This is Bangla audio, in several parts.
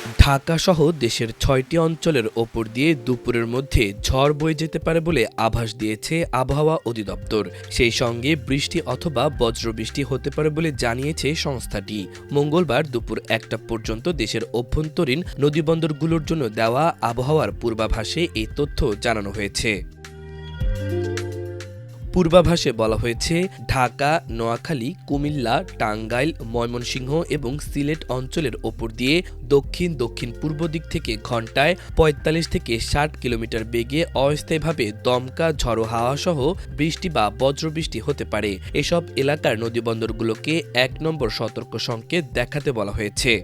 ঢাকাসহ দেশের ৬টি অঞ্চলের ওপর দিয়ে দুপুরের মধ্যে ঝড় বয়ে যেতে পারে বলে আভাস দিয়েছে আবহাওয়া অধিদপ্তর। সেই সঙ্গে বৃষ্টি অথবা বজ্রবৃষ্টি হতে পারে বলে জানিয়েছে সংস্থাটি। মঙ্গলবার দুপুর ১টা পর্যন্ত দেশের অভ্যন্তরীণ নদীবন্দরগুলোর জন্য দেওয়া আবহাওয়ার পূর্বাভাসে এই তথ্য জানানো হয়েছে। পূর্বাভাসে বলা হয়েছে, ঢাকা, নোয়াখালী, কুমিল্লা, টাঙ্গাইল, ময়মনসিংহ এবং সিলেট অঞ্চলের ওপর দিয়ে দক্ষিণ দক্ষিণ পূর্ব দিক থেকে ঘণ্টায় ৪৫ থেকে ৬০ কিলোমিটার বেগে অস্থায়ীভাবে দমকা ঝড়ো হাওয়া সহ বৃষ্টি বা বজ্রবৃষ্টি হতে পারে। এসব এলাকার নদীবন্দরগুলোকে ১ নম্বর সতর্ক সংকেত দেখাতে বলা হয়েছে।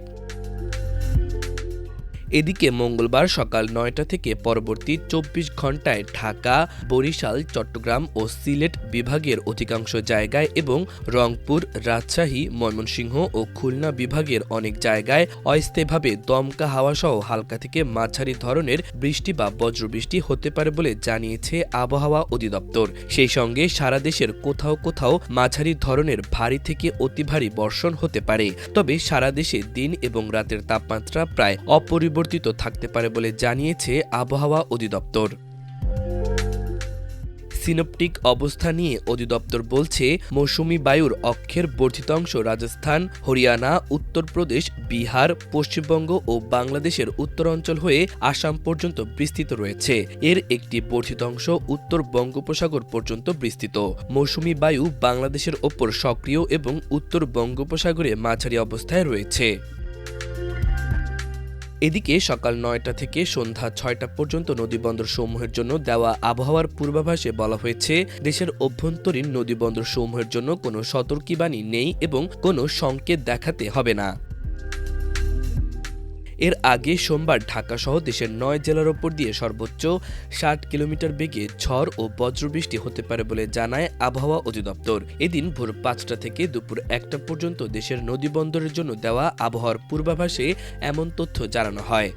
এদিকে মঙ্গলবার সকাল ৯টা থেকে পরবর্তী ২৪ ঘণ্টায় ঢাকা, বরিশাল, চট্টগ্রাম ও সিলেট বিভাগের অধিকাংশ জায়গায় এবং রংপুর, রাজশাহী, ময়মনসিংহ ও খুলনা বিভাগের অনেক জায়গায় অস্থায়ীভাবে দমকা হাওয়াসহ হালকা থেকে মাঝারি ধরনের বৃষ্টি বা বজ্রবৃষ্টি হতে পারে বলে জানিয়েছে আবহাওয়া অধিদপ্তর। সেই সঙ্গে সারা দেশের কোথাও কোথাও মাঝারি ধরনের ভারী থেকে অতি ভারী বর্ষণ হতে পারে। তবে সারা দেশে দিন এবং রাতের তাপমাত্রা প্রায় অপরিবর্তিত থাকতে পারে বলে জানিয়েছে আবহাওয়া অধিদপ্তর। সিনপটিক অবস্থা নিয়ে অধিদপ্তর বলছে, মৌসুমি বায়ুর অক্ষের বর্ধিত অংশ রাজস্থান, হরিয়ানা, উত্তরপ্রদেশ, বিহার, পশ্চিমবঙ্গ ও বাংলাদেশের উত্তরাঞ্চল হয়ে আসাম পর্যন্ত বিস্তৃত রয়েছে। এর একটি বর্ধিত অংশ উত্তর বঙ্গোপসাগর পর্যন্ত বিস্তৃত। মৌসুমি বায়ু বাংলাদেশের ওপর সক্রিয় এবং উত্তর বঙ্গোপসাগরে মাঝারি অবস্থায় রয়েছে। এদিকে সকাল ৯টা থেকে সন্ধ্যা ৬টা পর্যন্ত নদীবন্দরসমূহের জন্য দেওয়া আবহাওয়ার পূর্বাভাসে বলা হয়েছে, দেশের অভ্যন্তরীণ নদীবন্দরসমূহের জন্য কোনো সতর্কীবাণী নেই এবং কোনো সংকেত দেখাতে হবে না। এর আগে সোমবার ঢাকাসহ দেশের ৯ জেলার ওপর দিয়ে সর্বোচ্চ ৬০ কিলোমিটার বেগে ঝড় ও বজ্রবৃষ্টি হতে পারে বলে জানায় আবহাওয়া অধিদপ্তর। এদিন ভোর ৫টা থেকে দুপুর ১টা পর্যন্ত দেশের নদীবন্দরের জন্য দেওয়া আবহাওয়ার পূর্বাভাসে এমন তথ্য জানানো হয়।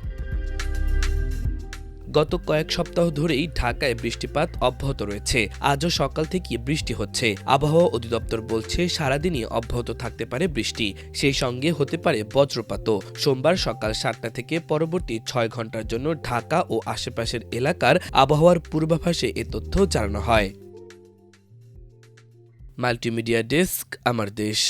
গত কয়েক সপ্তাহ ধরেই ঢাকায় বৃষ্টিপাত অব্যাহত রয়েছে। আজও সকাল থেকে বৃষ্টি হচ্ছে। আবহাওয়া অধিদপ্তর বলছে, সারাদিনই অব্যাহত থাকতে পারে বৃষ্টি, সেই সঙ্গে হতে পারে বজ্রপাতও। সোমবার সকাল ৭টা থেকে পরবর্তী ৬ ঘণ্টার জন্য ঢাকা ও আশেপাশের এলাকার আবহাওয়ার পূর্বাভাসে এ তথ্য জানানো হয়। মাল্টিমিডিয়া ডেস্ক, আমার দেশ।